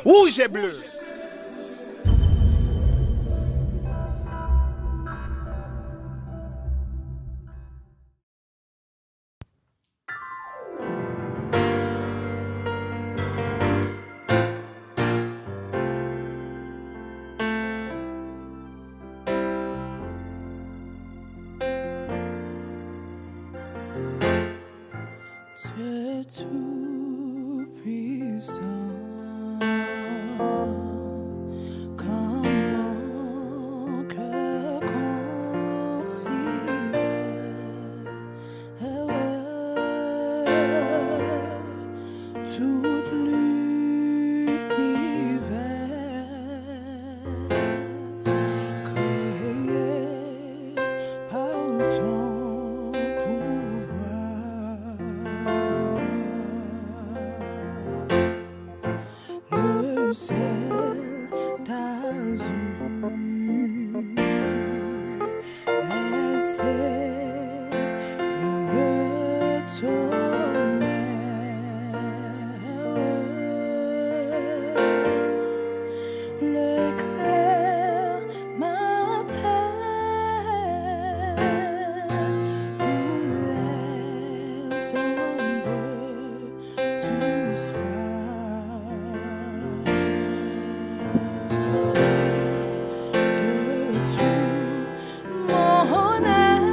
Rouge et bleu. Dieu tout-puissant, comment que considère tout l'univers créé par ton pouvoir. Le ciel d'azur, les éclats, le tonnerre, l'éclair matin, les ombres du soir. De tout mon âme,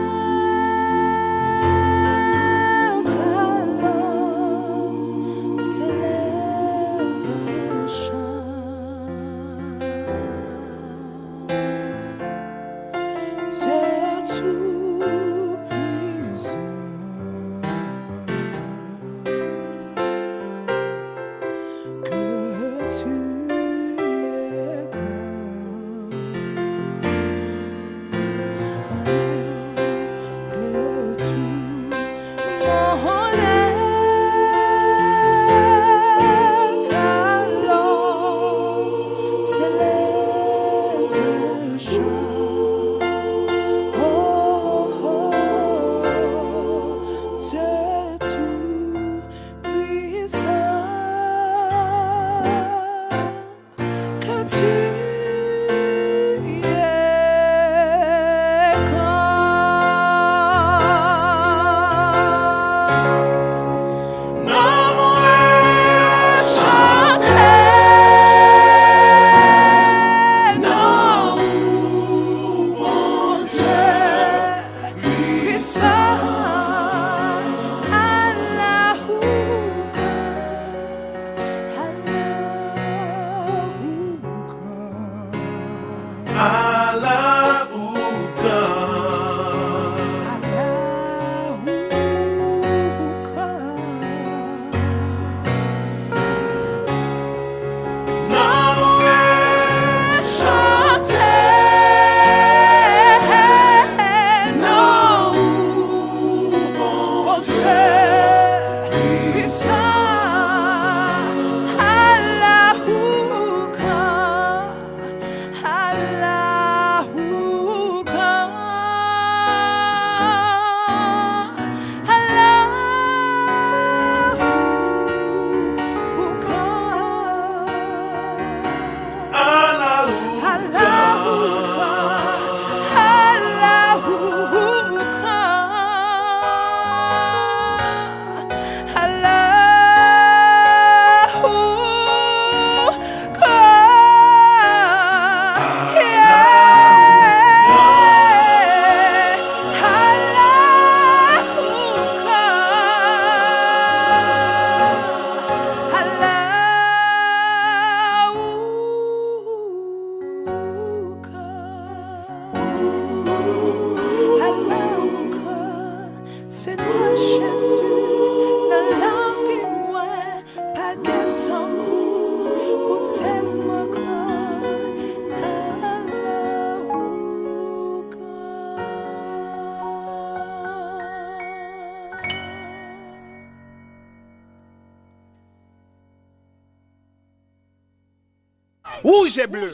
talent s'élève un chant. C'est tout puissant, que tu es grand. De tout mon talent s'élève un chant. Oh, oh, Dieu tout-puissant, que tu es grand. Non, chanter, non, mon Dieu puissant, Allahu Allah ou Seigneur Jésus, dans la vie moi, pas gain ton goût, ou tellement grand, rouge et bleu.